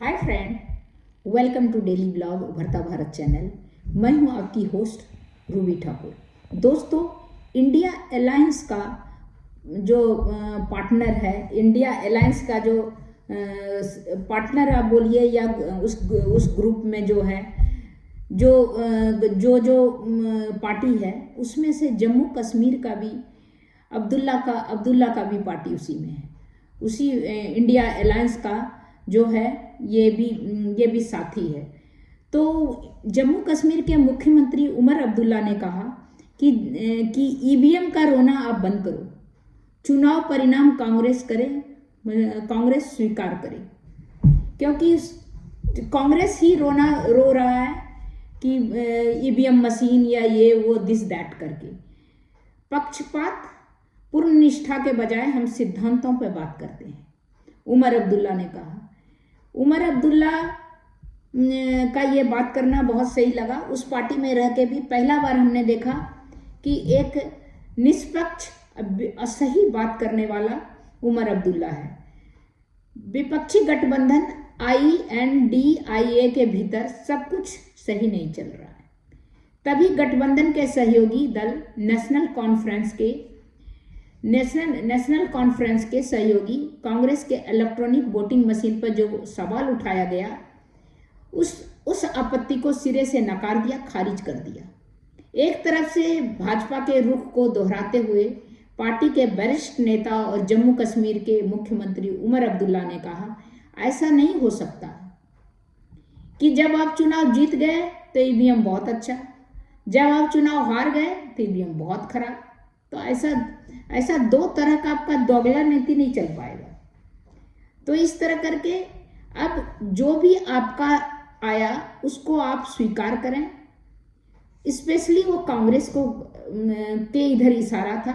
Hi friend, welcome to daily blog उभरता Bharat channel. मैं हूं आपकी होस्ट रूबी ठाकुर। दोस्तों, इंडिया अलायंस का जो पार्टनर है, इंडिया अलायंस का जो पार्टनर आप बोलिए या उस ग्रुप में जो है जो जो जो पार्टी है, उसमें से जम्मू कश्मीर का भी अब्दुल्ला का भी पार्टी उसी में है। उसी इंडिया अलायंस का जो है ये भी साथी है। तो जम्मू कश्मीर के मुख्यमंत्री उमर अब्दुल्ला ने कहा कि ईवीएम का रोना आप बंद करो, चुनाव परिणाम कांग्रेस स्वीकार करे, क्योंकि कांग्रेस ही रो रहा है कि ईवीएम मशीन या ये वो दिस दैट करके। पक्षपात पूर्ण निष्ठा के बजाय हम सिद्धांतों पर बात करते हैं, उमर अब्दुल्ला ने कहा। उमर अब्दुल्ला का ये बात करना बहुत सही लगा। उस पार्टी में रह के भी पहला बार हमने देखा कि एक निष्पक्ष सही बात करने वाला उमर अब्दुल्ला है। विपक्षी गठबंधन INDIA के भीतर सब कुछ सही नहीं चल रहा है। तभी गठबंधन के सहयोगी दल नेशनल कॉन्फ्रेंस के सहयोगी कांग्रेस के इलेक्ट्रॉनिक वोटिंग मशीन पर जो सवाल उठाया गया, उस आपत्ति को सिरे से नकार दिया, खारिज कर दिया। एक तरफ से भाजपा के रुख को दोहराते हुए पार्टी के वरिष्ठ नेता और जम्मू कश्मीर के मुख्यमंत्री उमर अब्दुल्ला ने कहा, ऐसा नहीं हो सकता कि जब आप चुनाव जीत गए तो ईवीएम बहुत अच्छा, जब आप चुनाव हार गए तो ईवीएम बहुत खराब। तो ऐसा दो तरह का आपका दोगला नीति नहीं चल पाएगा। तो इस तरह करके अब जो भी आपका आया उसको आप स्वीकार करें। स्पेशली वो कांग्रेस को के इधर इशारा था।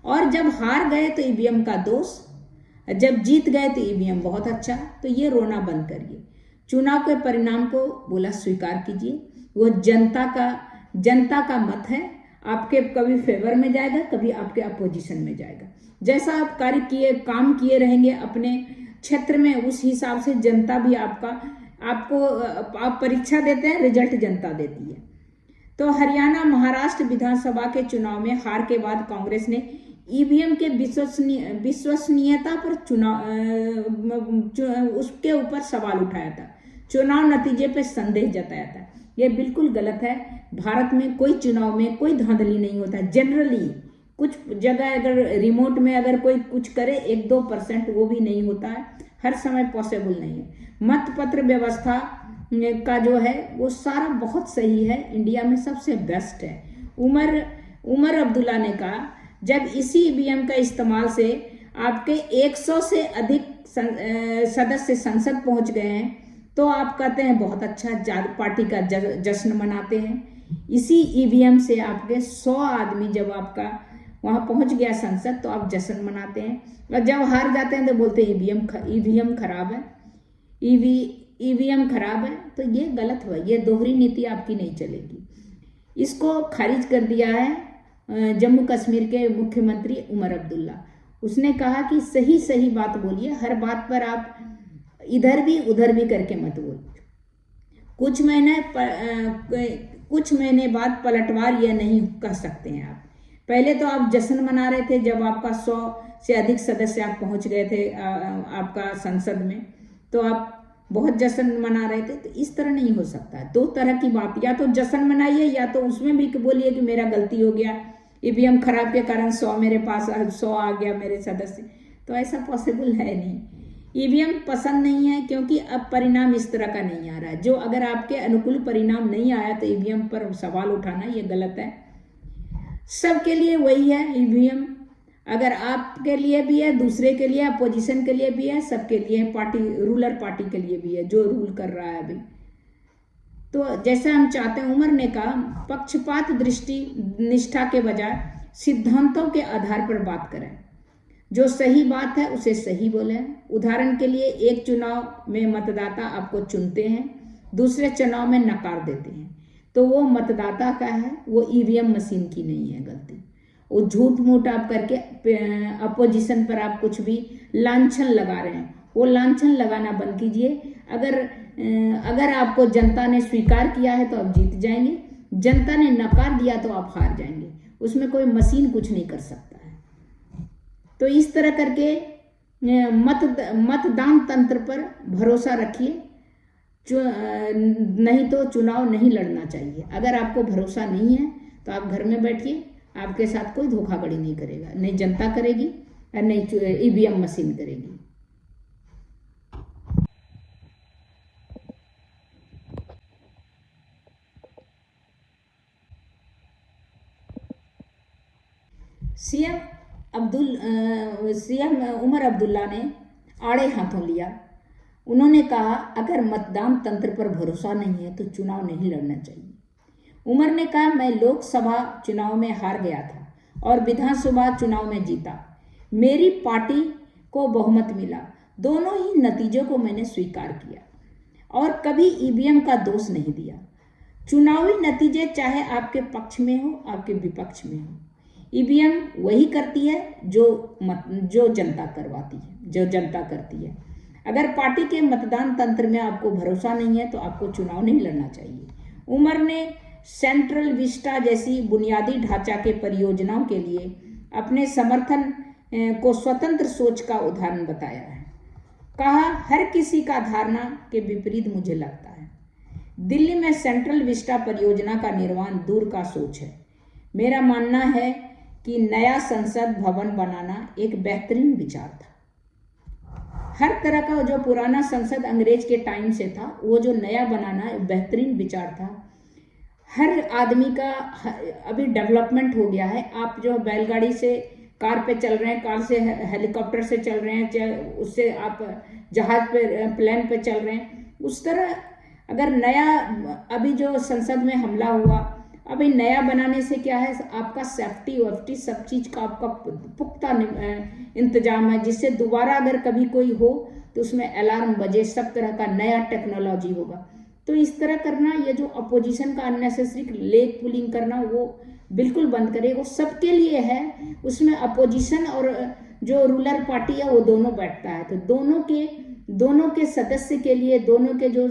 और जब हार गए तो ईवीएम का दोष, जब जीत गए तो ईवीएम बहुत अच्छा। तो ये रोना बंद करिए, चुनाव के परिणाम को बोला स्वीकार कीजिए। वो जनता का मत है, आपके कभी फेवर में जाएगा, कभी आपके अपोजिशन में जाएगा। जैसा आप काम किए रहेंगे अपने क्षेत्र में, उस हिसाब से जनता भी आप परीक्षा देते हैं, रिजल्ट जनता देती है। तो हरियाणा, महाराष्ट्र विधानसभा के चुनाव में हार के बाद कांग्रेस ने ईवीएम के विश्वसनीयता पर उसके ऊपर सवाल उठाया था, चुनाव नतीजे पर संदेह जताया था। ये बिल्कुल गलत है। भारत में कोई चुनाव में कोई धांधली नहीं होता। जनरली कुछ जगह अगर रिमोट में अगर कोई कुछ करे 1-2%, वो भी नहीं होता है, हर समय पॉसिबल नहीं है। मतपत्र व्यवस्था का जो है वो सारा बहुत सही है, इंडिया में सबसे बेस्ट है। उमर अब्दुल्ला ने कहा, जब इसी ईवीएम का इस्तेमाल से आपके 100 से अधिक सदस्य संसद पहुंच गए हैं, तो आप कहते हैं बहुत अच्छा, पार्टी का जश्न मनाते हैं। इसी ईवीएम से आपके 100 आदमी जब आपका वहां पहुंच गया संसद, तो आप जश्न मनाते हैं। और जब हार जाते हैं तो बोलते हैं ईवीएम खराब है, ईवीएम खराब है। तो ये गलत हुआ, ये दोहरी नीति आपकी नहीं चलेगी। इसको खारिज कर दिया है जम्मू कश्मीर के मुख्यमंत्री उमर अब्दुल्ला। उसने कहा कि सही बात बोलिए, हर बात पर आप इधर भी उधर भी करके मत बोलिए। कुछ महीने बाद पलटवार यह नहीं कह सकते हैं आप। पहले तो आप जश्न मना रहे थे जब आपका 100 से अधिक सदस्य आप पहुंच गए थे आपका संसद में, तो आप बहुत जश्न मना रहे थे। तो इस तरह नहीं हो सकता। दो तरह की बात, या तो जश्न मनाइए या तो उसमें भी बोलिए कि मेरा गलती हो गया, ईवीएम खराब के कारण 100 मेरे पास 100 आ गया मेरे सदस्य। तो ऐसा पॉसिबल है नहीं। ईवीएम पसंद नहीं है क्योंकि अब परिणाम इस तरह का नहीं आ रहा है। जो अगर आपके अनुकूल परिणाम नहीं आया तो ईवीएम पर सवाल उठाना ये गलत है। सबके लिए वही है ईवीएम, अगर आपके लिए भी है, दूसरे के लिए, अपोजिशन के लिए भी है, सबके लिए, रूलर पार्टी के लिए भी है जो रूल कर रहा है अभी। तो जैसा हम चाहते हैं, उमर ने कहा, पक्षपात निष्ठा के बजाय सिद्धांतों के आधार पर बात करें। जो सही बात है उसे सही बोले। उदाहरण के लिए, एक चुनाव में मतदाता आपको चुनते हैं, दूसरे चुनाव में नकार देते हैं, तो वो मतदाता का है, वो ईवीएम मशीन की नहीं है गलती। वो झूठ मूठ आप करके अपोजिशन पर आप कुछ भी लांछन लगा रहे हैं, वो लांछन लगाना बंद कीजिए। अगर आपको जनता ने स्वीकार किया है तो आप जीत जाएंगे, जनता ने नकार दिया तो आप हार जाएंगे, उसमें कोई मशीन कुछ नहीं कर सकता है। तो इस तरह करके मतदान तंत्र पर भरोसा रखिए, नहीं तो चुनाव नहीं लड़ना चाहिए। अगर आपको भरोसा नहीं है तो आप घर में बैठिए, आपके साथ कोई धोखाधड़ी नहीं करेगा, नहीं जनता करेगी और नहीं ईवीएम मशीन करेगी। सीएम उमर अब्दुल्ला ने आड़े हाथों लिया। उन्होंने कहा अगर मतदान तंत्र पर भरोसा नहीं है तो चुनाव नहीं लड़ना चाहिए। उमर ने कहा मैं लोकसभा चुनाव में हार गया था और विधानसभा चुनाव में जीता, मेरी पार्टी को बहुमत मिला, दोनों ही नतीजों को मैंने स्वीकार किया और कभी ईवीएम का दोष नहीं दिया। चुनावी नतीजे चाहे आपके पक्ष में हो आपके विपक्ष में हो, ईवीएम वही करती है जो जनता करवाती है, जो जनता करती है। अगर पार्टी के मतदान तंत्र में आपको भरोसा नहीं है तो आपको चुनाव नहीं लड़ना चाहिए। उमर ने सेंट्रल विस्टा जैसी बुनियादी ढांचा के परियोजनाओं के लिए अपने समर्थन को स्वतंत्र सोच का उदाहरण बताया है। कहा हर किसी का धारणा के विपरीत मुझे लगता है। दिल्ली में सेंट्रल विस्टा परियोजना का निर्माण दूर का सोच है। मेरा मानना है कि नया संसद भवन बनाना एक बेहतरीन विचार था। हर तरह का जो पुराना संसद अंग्रेज के टाइम से था, वो जो नया बनाना एक बेहतरीन विचार था। हर आदमी का अभी डेवलपमेंट हो गया है। आप जो बैलगाड़ी से कार पे चल रहे हैं, कार से हेलीकॉप्टर से चल रहे हैं, उससे आप जहाज पे प्लेन पे चल रहे हैं, उस तरह अगर नया अभी जो संसद में हमला हुआ, अभी नया बनाने से क्या है, आपका सेफ्टी वेफ्टी सब चीज का आपका पुख्ता इंतजाम है, जिससे दोबारा अगर कभी कोई हो तो उसमें अलार्म बजे, सब तरह का नया टेक्नोलॉजी होगा। तो इस तरह करना, ये जो अपोजिशन का अननेसेसरी लेग पुलिंग करना, वो बिल्कुल बंद करे। वो सबके लिए है, उसमें अपोजिशन और जो रूलर पार्टी है वो दोनों बैठता है। तो दोनों के सदस्य के लिए, दोनों के जो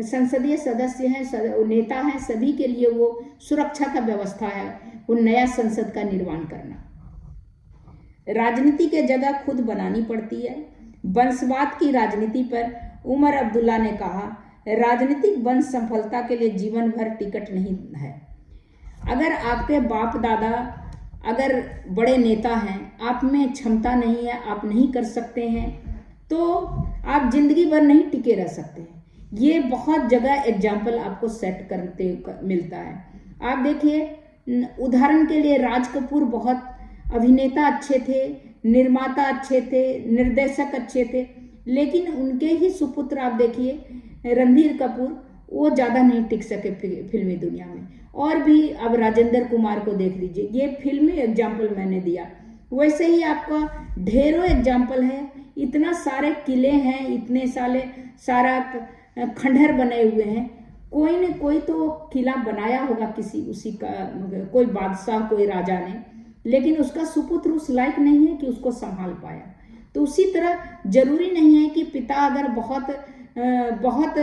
संसदीय सदस्य हैं, नेता हैं, सभी के लिए वो सुरक्षा का व्यवस्था है, वो नया संसद का निर्माण करना। राजनीति के जगह खुद बनानी पड़ती है। वंशवाद की राजनीति पर उमर अब्दुल्ला ने कहा राजनीतिक वंश सफलता के लिए जीवन भर टिकट नहीं है। अगर आपके बाप दादा अगर बड़े नेता हैं, आप में क्षमता नहीं है, आप नहीं कर सकते हैं, तो आप जिंदगी भर नहीं टिके रह सकते हैं। ये बहुत जगह एग्जाम्पल आपको सेट करते मिलता है। आप देखिए, उदाहरण के लिए राज कपूर बहुत अभिनेता अच्छे थे, निर्माता अच्छे थे, निर्देशक अच्छे थे, लेकिन उनके ही सुपुत्र आप देखिए रणधीर कपूर, वो ज़्यादा नहीं टिक सके फिल्मी दुनिया में। और भी अब राजेंद्र कुमार को देख लीजिए, ये फिल्मी एग्जाम्पल मैंने दिया, वैसे ही आपका ढेरों एग्जाम्पल है। इतना सारे किले हैं, इतने सारा खंडहर बने हुए हैं, कोई न कोई तो किला बनाया होगा उसी का कोई बादशाह, कोई राजा ने, लेकिन उसका सुपुत्र उस लायक नहीं है कि उसको संभाल पाया। तो उसी तरह जरूरी नहीं है कि पिता अगर बहुत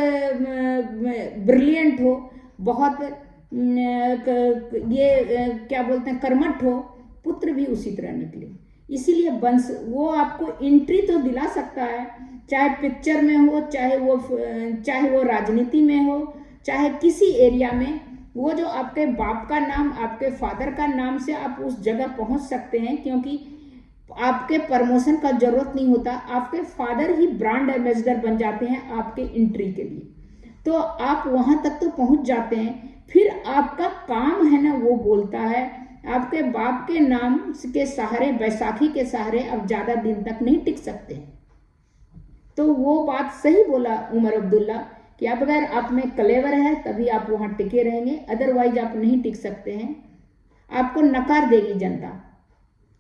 ब्रिलियंट हो, बहुत ये क्या बोलते हैं कर्मठ हो, पुत्र भी उसी तरह निकले। इसीलिए वंश वो आपको एंट्री तो दिला सकता है, चाहे पिक्चर में हो, चाहे वो राजनीति में हो, चाहे किसी एरिया में। वो जो आपके बाप का नाम, आपके फादर का नाम से आप उस जगह पहुंच सकते हैं, क्योंकि आपके प्रमोशन का जरूरत नहीं होता, आपके फादर ही ब्रांड एम्बेसडर बन जाते हैं आपके एंट्री के लिए। तो आप वहां तक तो पहुंच जाते हैं, फिर आपका काम है ना वो बोलता है। आपके बाप के नाम के सहारे, बैसाखी के सहारे आप ज्यादा दिन तक नहीं टिक सकते। तो वो बात सही बोला उमर अब्दुल्ला कि अब अगर आप में कलेवर है तभी आप वहां टिके रहेंगे, अदरवाइज आप नहीं टिक सकते हैं। आपको नकार देगी जनता,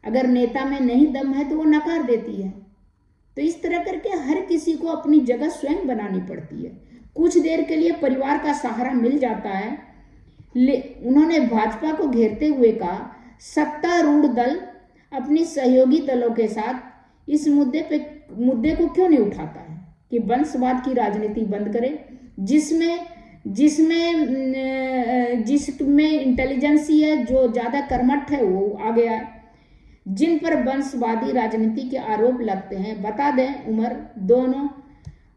अगर नेता में नहीं दम है तो वो नकार देती है। तो इस तरह करके हर किसी को अपनी जगह स्वयं बनानी पड़ती है। कुछ देर के लिए परिवार का सहारा मिल जाता है। उन्होंने भाजपा को घेरते हुए कहा सत्तारूढ़ दल अपनी सहयोगी दलों के साथ इस मुद्दे को क्यों नहीं उठाता है कि वंशवाद की राजनीति बंद करे, जिसमें इंटेलिजेंसी है, जो ज्यादा कर्मठ है वो आ गया है। जिन पर वंशवादी राजनीति के आरोप लगते हैं, बता दें,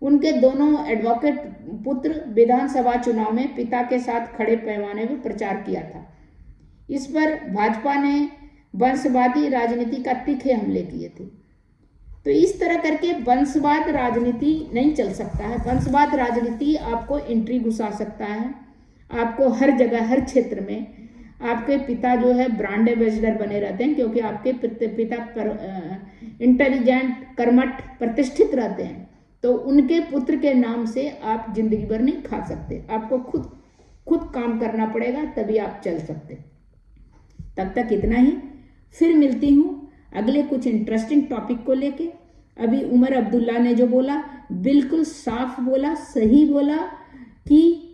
उनके दोनों एडवोकेट पुत्र विधानसभा चुनाव में पिता के साथ खड़े पैमाने में प्रचार किया था। इस पर भाजपा ने वंशवादी राजनीति का तीखे हमले किए थे। तो इस तरह करके वंशवाद राजनीति नहीं चल सकता है। वंशवाद राजनीति आपको एंट्री घुसा सकता है, आपको हर जगह, हर क्षेत्र में। आपके पिता जो है ब्रांड एम्बेसडर बने रहते हैं, क्योंकि आपके पिता इंटेलिजेंट, कर्मठ, प्रतिष्ठित रहते हैं, तो उनके पुत्र के नाम से आप जिंदगी भर नहीं खा सकते। आपको खुद काम करना पड़ेगा, तभी आप चल सकते। तब तक इतना ही, फिर मिलती हूँ अगले कुछ इंटरेस्टिंग टॉपिक को लेके। अभी उमर अब्दुल्ला ने जो बोला, बिल्कुल साफ बोला, सही बोला कि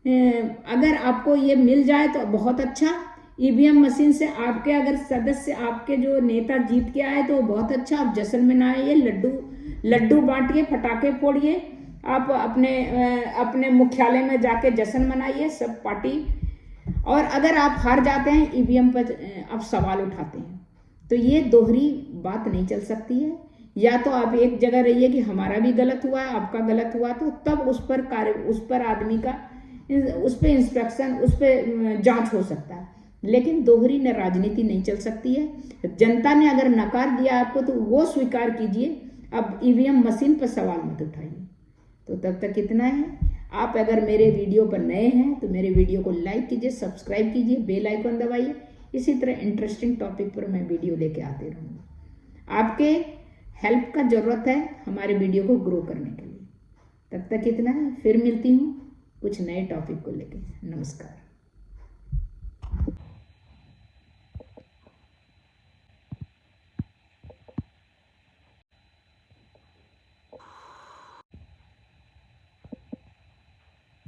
अगर आपको ये मिल जाए तो बहुत अच्छा। ईवीएम मशीन से आपके अगर सदस्य, आपके जो नेता जीत के आए तो बहुत अच्छा। आप जश्न मनाइए, लड्डू बांटिए, पटाखे फोड़िए, आप अपने मुख्यालय में जाके जश्न मनाइए, सब पार्टी। और अगर आप हार जाते हैं, ईवीएम पर आप सवाल उठाते हैं, तो ये दोहरी बात नहीं चल सकती है। या तो आप एक जगह रहिए कि हमारा भी गलत हुआ है, आपका गलत हुआ, तो तब उस पर आदमी का, उस पर इंस्पेक्शन, उस पर जांच हो सकता है। लेकिन दोहरी न राजनीति नहीं चल सकती है। जनता ने अगर नकार दिया आपको, तो वो स्वीकार कीजिए। अब ईवीएम मशीन पर सवाल मत उठाइए। तो तब तक इतना है। आप अगर मेरे वीडियो पर नए हैं तो मेरे वीडियो को लाइक कीजिए, सब्सक्राइब कीजिए, बेल आइकन दबाइए। इसी तरह इंटरेस्टिंग टॉपिक पर मैं वीडियो लेके आते रहूँगा। आपके हेल्प का ज़रूरत है हमारे वीडियो को ग्रो करने के लिए। तब तक इतना है, फिर मिलती हूँ कुछ नए टॉपिक को लेके। नमस्कार।